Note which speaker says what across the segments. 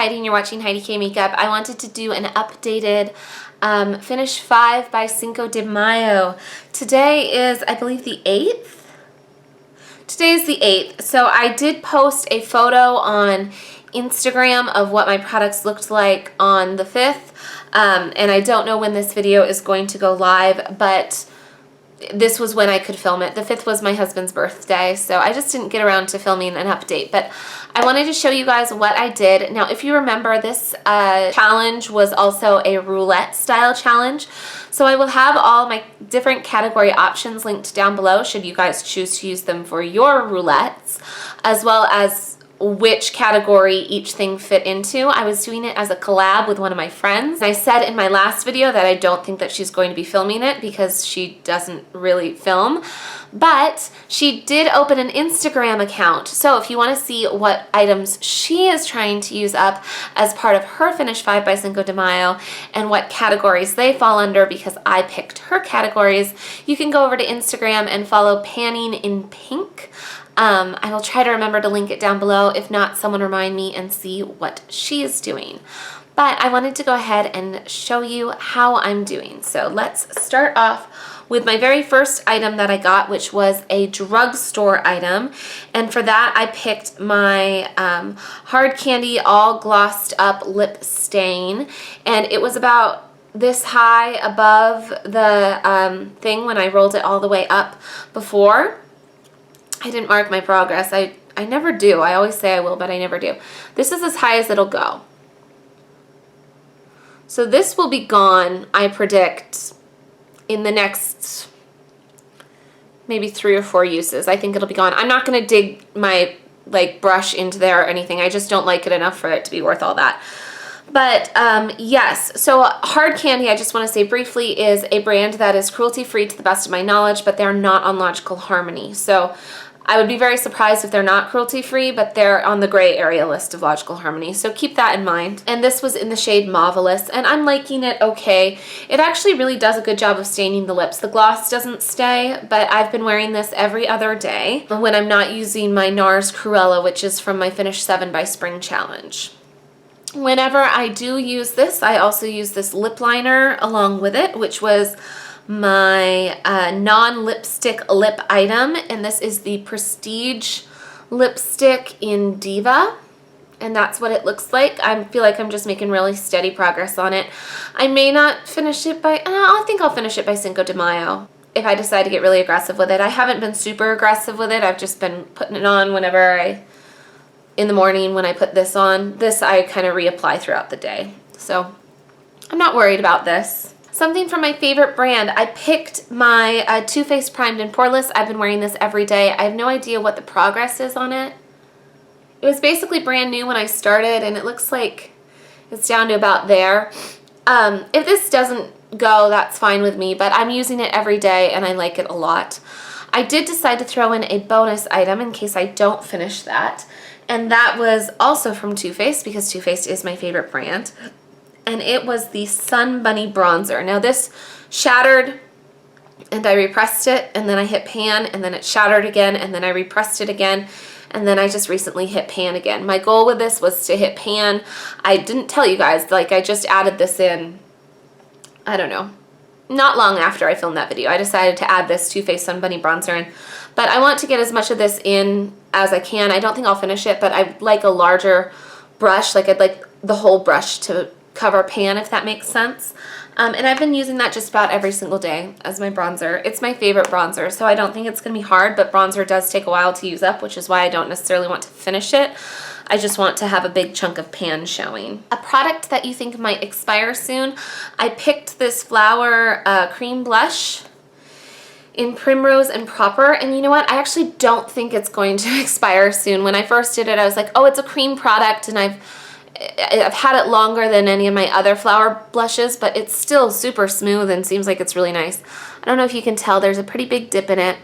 Speaker 1: Heidi and you're watching HeidiKMakeup. I wanted to do an updated Finish 5 by Cinco de Mayo. Today is, I believe, the 8th? Today is the 8th. So I did post a photo on Instagram of what my products looked like on the 5th. And I don't know when this video is going to go live, but this was when I could film it. The 5th was my husband's birthday, so I just didn't get around to filming an update. But I wanted to show you guys what I did. Now, if you remember, this challenge was also a roulette style challenge. So I will have all my different category options linked down below should you guys choose to use them for your roulettes, as well as which category each thing fit into. I was doing it as a collab with one of my friends. I said in my last video that I don't think that she's going to be filming it because she doesn't really film, but she did open an Instagram account. So if you want to see what items she is trying to use up as part of her Finish 5 by Cinco de Mayo and what categories they fall under because I picked her categories, you can go over to Instagram and follow Panning in Pink. I will try to remember to link it down below. If not, someone remind me and see what she is doing. But I wanted to go ahead and show you how I'm doing. So let's start off with my very first item that I got, which was a drugstore item. And for that, I picked my Hard Candy All Glossed Up Lip Stain. And it was about this high above the thing when I rolled it all the way up before. I didn't mark my progress. I never do. I always say I will, but I never do. This is as high as it'll go. So this will be gone, I predict, in the next maybe 3 or 4 uses. I think it'll be gone. I'm not going to dig my brush into there or anything. I just don't like it enough for it to be worth all that. But yes, so Hard Candy, I just want to say briefly, is a brand that is cruelty free to the best of my knowledge, but they're not on Logical Harmony. So I would be very surprised if they're not cruelty free, but they're on the gray area list of Logical Harmony. So keep that in mind. And this was in the shade Mauvelous, and I'm liking it okay. It actually really does a good job of staining the lips. The gloss doesn't stay, but I've been wearing this every other day when I'm not using my NARS Cruella, which is from my Finish 7 by Spring Challenge. Whenever I do use this, I also use this lip liner along with it, which was my non-lipstick lip item, and this is the Prestige lipstick in Diva, and that's what it looks like. I feel like I'm just making really steady progress on it. I may not finish it by, I think I'll finish it by Cinco de Mayo if I decide to get really aggressive with it. I haven't been super aggressive with it. I've just been putting it on whenever in the morning when I put this on. This I kind of reapply throughout the day. So I'm not worried about this. Something from my favorite brand. I picked my Too Faced Primed and Poreless. I've been wearing this every day. I have no idea what the progress is on it. It was basically brand new when I started, and it looks like it's down to about there. If this doesn't go, that's fine with me, but I'm using it every day, and I like it a lot. I did decide to throw in a bonus item in case I don't finish that, and that was also from Too Faced because Too Faced is my favorite brand. And it was the Sun Bunny Bronzer. Now this shattered and I repressed it, and then I hit pan, and then it shattered again, and then I repressed it again, and then I just recently hit pan again. My goal with this was to hit pan. I didn't tell you guys, I just added this in, I don't know, not long after I filmed that video. I decided to add this Too Faced Sun Bunny Bronzer in, but I want to get as much of this in as I can. I don't think I'll finish it, but I like a larger brush. I'd like the whole brush to cover pan, if that makes sense. And I've been using that just about every single day as my bronzer. It's my favorite bronzer, so I don't think it's going to be hard, but bronzer does take a while to use up, which is why I don't necessarily want to finish it. I just want to have a big chunk of pan showing. A product that you think might expire soon, I picked this Flower Cream Blush in Primrose and Proper, and you know what? I actually don't think it's going to expire soon. When I first did it, I was like, oh, it's a cream product, and I've had it longer than any of my other flower blushes, but it's still super smooth and seems like it's really nice. I don't know if you can tell, there's a pretty big dip in it,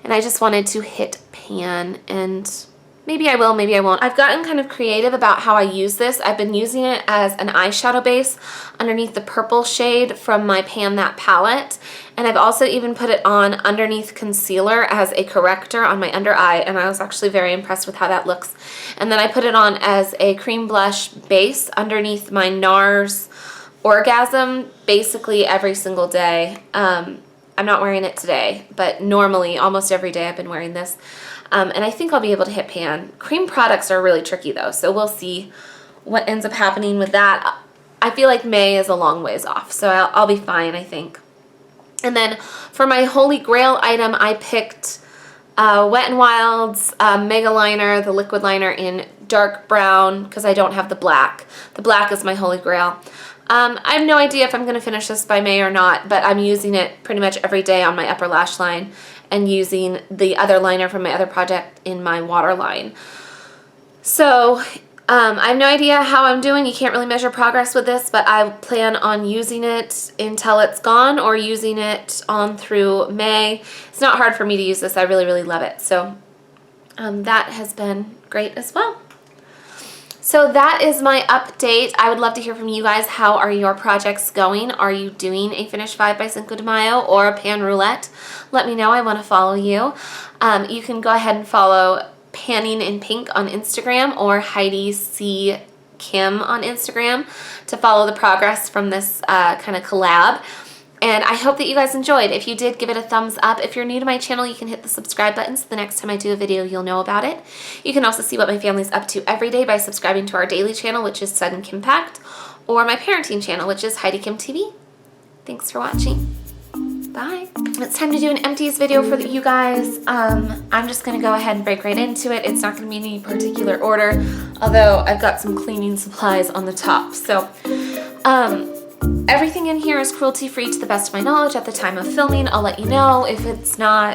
Speaker 1: and I just wanted to hit pan and Maybe I will, maybe I won't. I've gotten kind of creative about how I use this. I've been using it as an eyeshadow base underneath the purple shade from my Pan That palette. And I've also even put it on underneath concealer as a corrector on my under eye, and I was actually very impressed with how that looks. And then I put it on as a cream blush base underneath my NARS Orgasm basically every single day. I'm not wearing it today, but normally almost every day I've been wearing this. And I think I'll be able to hit pan. Cream products are really tricky though, so we'll see what ends up happening with that. I feel like May is a long ways off, so I'll be fine, I think. And then for my Holy Grail item, I picked Wet n Wild's Megaliner, the liquid liner in dark brown, because I don't have the black. The black is my Holy Grail. I have no idea if I'm going to finish this by May or not, but I'm using it pretty much every day on my upper lash line and using the other liner from my other project in my waterline. So I have no idea how I'm doing. You can't really measure progress with this, but I plan on using it until it's gone or using it on through May. It's not hard for me to use this. I really, really love it. So that has been great as well. So that is my update. I would love to hear from you guys. How are your projects going? Are you doing a Finish 5 by Cinco de Mayo or a Pan Roulette? Let me know. I want to follow you. You can go ahead and follow Panning in Pink on Instagram or Heidi C. Kim on Instagram to follow the progress from this kind of collab. And I hope that you guys enjoyed. If you did, give it a thumbs up. If you're new to my channel, you can hit the subscribe button so the next time I do a video, you'll know about it. You can also see what my family's up to every day by subscribing to our daily channel, which is Sudden Kimpact, or my parenting channel, which is HeidiKMTV. Thanks for watching. Bye. It's time to do an empties video for you guys. I'm just going to go ahead and break right into it. It's not going to be in any particular order, although I've got some cleaning supplies on the top. So, everything in here is cruelty-free to the best of my knowledge at the time of filming. I'll let you know if it's not